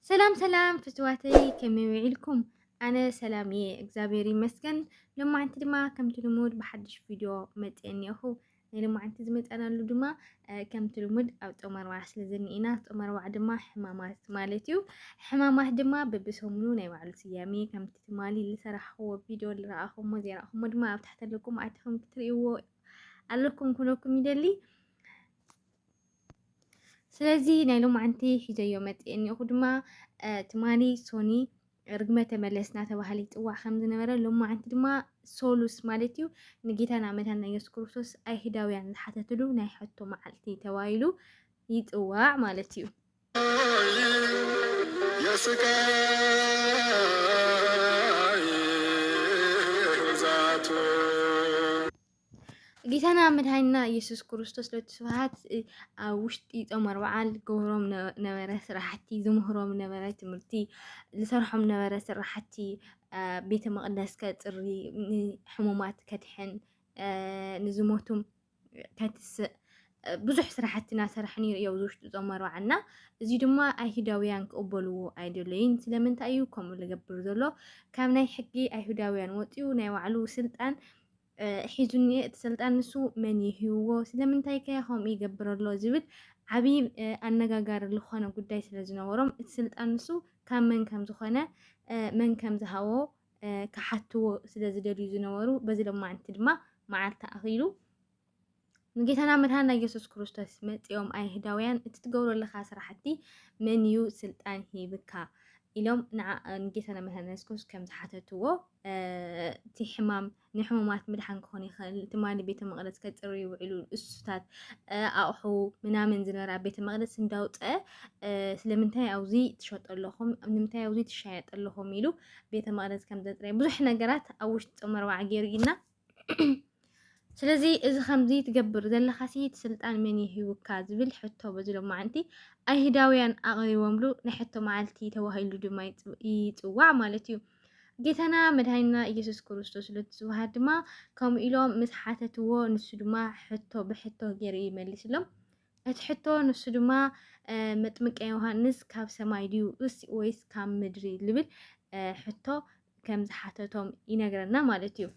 سلام سلام فتواتي كم يوعيلكم. أنا سلامية إكزابيري مسكن لما عنتي ما كم تلمود بحدش فيديو متأني أخو لما عنتي زمت أنا لدما كم تلمود أو تأمر وعسل زنينا تأمر وعد ما حمامات مالتيو حمامات دما ببسهم لونه وعلى سيامي كم تتمالي اللي سرح هو فيديو اللي رأخهم مزير أخهم دما تحت لكم عتهم كتريو علىكم كلكم يدلي سلازي نايلو معنتي حجيومت إني أخدما تماني سوني رقمة تملسنا تبهالي تقوى خمس نمرة لما عنتي دما سولوس مالتيو نجيتها نعملها نيس كروسوس أي هداوي عن حتى تلو نايحطو معلتي توايلو يتقوى مالتيو يا ጌታና መድሃኒትና ኢየሱስ ክርስቶስ ለተስፋሃት ውሽጢ ጾመር በዓል ገብሮም ነበረ ስራሕቲ ዝምህሮም ነበረ ትምህርቲ ዝሰርሖም ነበረ ስራሕቲ ቤተ መቅደስ ከፅሪ ሕሙማት ከድሕን ንዝሞቱም ከትስእ ብዙሕ ስራሕቲ እናሰርሐ ነይሩ እዩ ኣብዚ ውሽጢ ጾመር በዓልና እዚ ድማ ኣይሁዳውያን ክቕበልዎ ኣይደለዩን ስለምንታይ እዩ ከምኡ ዝገብር ዘሎ ካብ ናይ ሕጊ ኣይሁዳውያን ወፂኡ ናይ ባዕሉ ስልጣን ሒዙኒ እትስልጣን ንሱ መን ይህውዎ ስለምንታይ ከ ከምኡ ይገብር ኣሎ ዝብል ዓብይ ኣነጋጋሪ ዝኾነ ጉዳይ ስለ ዝነበሮም እቲ ስልጣን ንሱ ካብ መን ከም ዝኾነ መን ከም ዝሃቦ ክሓትዎ ስለ ዝደልዩ ዝነበሩ በዚ ሎማዓንቲ ድማ መዓልቲ ኣኺሉ ንጌታና መድሃኒትና ኢየሱስ ክርስቶስ መፂኦም ኣይሁዳውያን እቲ ትገብሮ ዘለካ ስራሕቲ መን እዩ ስልጣን ሂብካ ኢሎም ንጌታና መድሃኒትና ኢየሱስ ክርስቶስ ከም ዝሓተትዎ እቲ ሕማም ንሕሙማት ምድሓን ክኾን ይኽእል ትማሊ ቤተ መቅደስ ከፅሪ ይውዕሉ እሱታት ኣቑሑ ምናምን ዝነበራ ቤተ መቅደስ እንዳውፅአ ስለምንታይ ኣብዚ ትሸጦ ኣለኹም ንምንታይ ኣብዚ ትሻየጥ ኣለኹም ኢሉ ቤተ መቅደስ ከም ዘፅረየ ብዙሕ ነገራት ኣብ ውሽጢ ጾመር በዓል ገይሩ ኢና ስለዚ እዚ ከምዚ ትገብር ዘለኻሲ ስልጣን መን ይህብካ ዝብል ሕቶ በዚ ሎማዓንቲ ኣይሁዳውያን ኣቕሪቦምሉ ናይ ሕቶ መዓልቲ ተባሂሉ ድማ ይፅዋዕ ማለት እዩ ጌታና መድሃኒትና ኢየሱስ ክርስቶስ ለትስብሃት ድማ ከምኡ ኢሎም ምስ ሓተትዎ ንሱ ድማ ሕቶ ብሕቶ ገይሩ ይመልስሎም እቲ ሕቶ ንሱ ድማ መጥምቀ ዮሃንስ ካብ ሰማይ ድዩ ወይስ ካብ ምድሪ ዝብል ሕቶ ከም ዝሓተቶም ይነግረና ማለት እዩ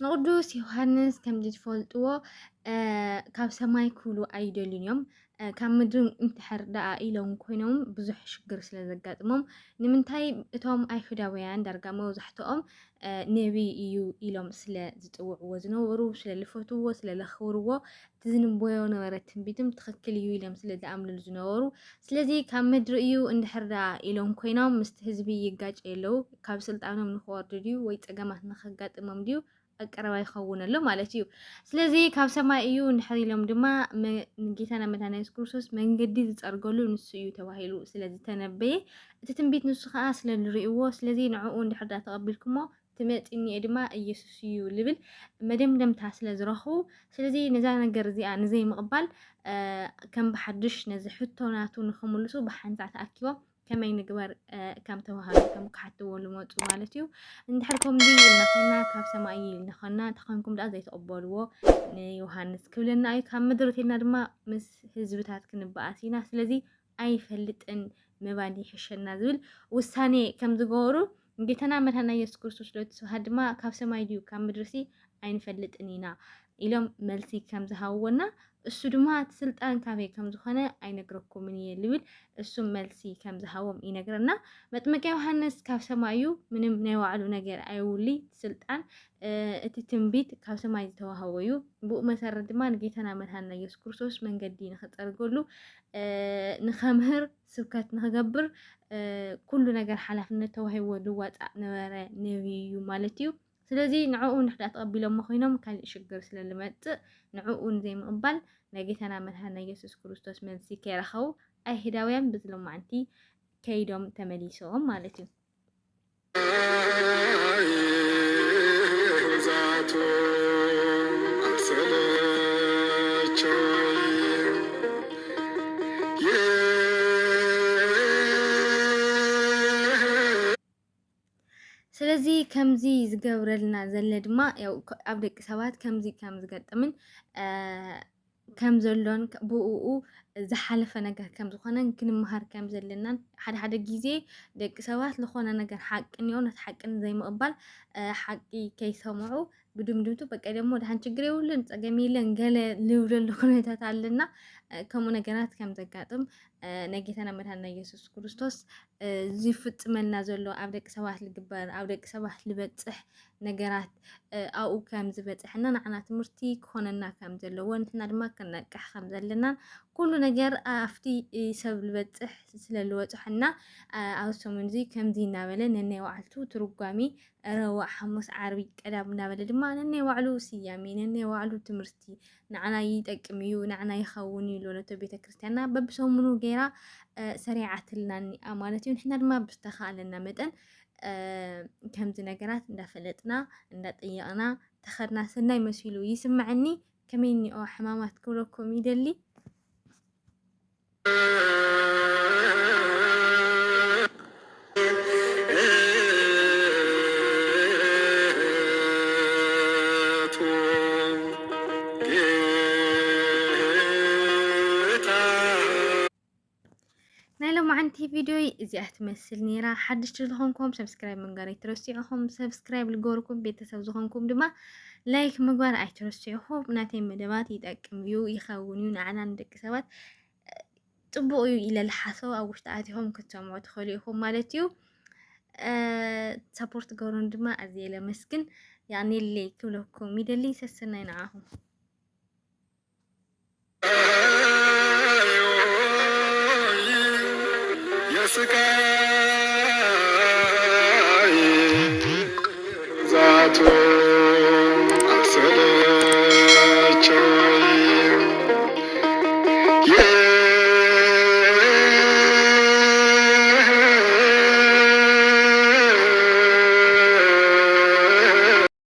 ንቅዱስ ዮሃንስ ከምዚ ትፈልጥዎ ካብ ሰማይ ክብሉ ኣይደልዩን እዮም ካብ ምድሪ እንትሕር ደኣ ኢሎም ኮይኖም ብዙሕ ሽግር ስለ ዘጋጥሞም ንምንታይ እቶም ኣይሁዳውያን ዳርጋ መብዛሕትኦም ነቢይ እዩ ኢሎም ስለ ዝፅውዕዎ ዝነበሩ ስለ ዝፈትውዎ ስለ ዘኽብርዎ እቲ ዝንበዮ ነበረ ትንቢትም ትኽክል እዩ ኢሎም ስለ ዝኣምንሉ ዝነበሩ ስለዚ ካብ ምድሪ እዩ እንድሕር ደኣ ኢሎም ኮይኖም ምስቲ ህዝቢ ይጋጭ የለው ካብ ስልጣኖም ንክወርዱ ድዩ ወይ ፀገማት ንከጋጥሞም ድዩ ኣቀረባ ይኸውን ኣሎ ማለት እዩ ስለዚ ካብ ሰማይ እዩ እንድሕር ኢሎም ድማ ጌታና መድሃኒትና ኢየሱስ ክርስቶስ መንገዲ ዝፀርገሉ ንሱ እዩ ተባሂሉ ስለ ዝተነበየ እቲ ትንቢት ንሱ ከዓ ስለ ዝርእይዎ ስለዚ ንዕኡ እንድሕር ዳ ተቐቢልኩሞ ትመጪኒ ድማ ኢየሱስ እዩ ዝብል መደምደምታ ስለ ዝረኽቡ ስለዚ ነዛ ነገር እዚኣ ንዘይምቕባል ከም ብሓድሽ ነዚ ሕቶ ናቱ ንክምልሱ ብሓንሳዕ ተኣኪቦም ከመይ ንግበር ከም ተባሃሉ ከም ክሓትዎ ዝመፁ ማለት እዩ እንድሕር ከምዚ ኢልና ካብ ሰማይ ኢልናኸና ተኾንኩም ዳ ዘይተቐበልዎ ንዮሃንስ ክብለና እዩ ካብ ምድሪ እንተኢልና ድማ ምስ ህዝብታት ክንበኣስ ኢና ስለዚ ኣይፈልጥን ምባል ይሕሸና ዝብል ውሳኔ ከም ዝገበሩ ጌታና መድሃኒትና ኢየሱስ ክርስቶስ ለትስብሃት ድማ ካብ ሰማይ ድዩ ካብ ምድሪ ኣይንፈልጥን ኢና ኢሎም መልሲ ከም ዝሃብዎና እሱ ድማ እቲ ስልጣን ካበይ ከም ዝኾነ ኣይነግረኩምን እየ ዝብል እሱ መልሲ ከም ዝሃቦም ይነግረና መጥምቀ ዮሃንስ ካብ ሰማይ እዩ ምንም ናይ ባዕሉ ነገር ኣይውሊ ስልጣን እቲ ትንቢት ካብ ሰማይ ዝተዋህቦ እዩ ብኡ መሰረት ድማ ንጌታና መድሃኒትና ኢየሱስ ክርስቶስ መንገዲ ንኽፀርገሉ ንኸምህር ስብከት ንኽገብር ኩሉ ነገር ሓላፍነት ተዋሂብዎ ዝዋፃእ ነበረ ነቢይ እዩ ማለት እዩ ስለዚ ንዕኡ ንሕዳ ተቐቢሎም ኮይኖም ካልእ ሽግር ስለ ዝመፅእ ንዕኡ ንዘይምቕባል ናይ ጌታና መድሃኒትና ኢየሱስ ክርስቶስ መልሲ ከይረኸቡ ኣይሁዳውያን በዚ ሎማዓንቲ ከይዶም ተመሊሶም ማለት እዩ ስለዚህ ከምዚ ዝገብረልና ዘለ ድማ ያው ኣብ ደቂ ሰባት ከምዚ ከም ዝገጥምን ከም ዘሎን ብኡኡ ዝሓለፈ ነገር ከም ዝኾነን ክንምሃር ከም ዘለናን ሓደ ግዜ ደቂ ሰባት ዝኾነ ነገር ሓቂ እንኦ ነቲ ሓቅን ዘይምቕባል ሓቂ ከይሰምዑ ብድምድምቱ በቃ ደግሞ ድሓን ችግር የብሉን ፀገም የለን ገለ ልብለሉ ኩነታት ኣለና ከምኡ ነገራት ከም ዘጋጥም ናይ ጌታና መድሓኒትና ኢየሱስ ክርስቶስ ዝፍፅመልና ዘሎ ኣብ ደቂ ሰባት ዝግበር ኣብ ደቂ ሰባት ዝበፅሕ ነገራት ኣብኡ ከም ዝበፅሕና ንዓና ትምህርቲ ክኾነና ከም ዘለዎ ንሕና ድማ ከነቅሕ ከም ዘለና ኩሉ ነገር ኣፍቲ ሰብ ዝበፅሕ ስለ ዝወፅሐና ኣብ ሰሙን እዚ ከምዚ እናበለ ነናይ ባዕልቱ ትርጓሚ ረቡዕ ሓሙስ ዓርቢ ቀዳም እናበለ ድማ ነናይ ባዕሉ ስያሜ ነናይ ባዕሉ ትምህርቲ ንዓና ይጠቅም እዩ ንዓና ይኸውን እዩ ለነቶ ቤተክርስትያንና በብሰሙኑ ገይራ ሰሪዓትልና እኒኣ ማለት እዩ ንሕና ድማ ብዝተኻኣለና መጠን ከምዚ ነገራት እንዳፈለጥና እንዳጠየቕና ተኸድና ሰናይ መሲሉ ይስምዐኒ ከመይ እኒኦ ሕማማት ክብለኩም ይደሊ عندي فيديو إذا أتمثلني راح حدش لهونكم سبسكرايب من قري ترسيعهم سبسكرايب لجوركم بيتساب زهونكم دما لايك مقبار أي ترسيعهم ناتين مدامات يتأكم يو يخونون عنا عندك سوات طبقوا إلى الحصو أو اشتعاتهم كتسمعوا تخليهم مالتيو سابورت قرون دما أزيلا مسكن يعني اللي كلكم يدلي سسنا معاهم Sky,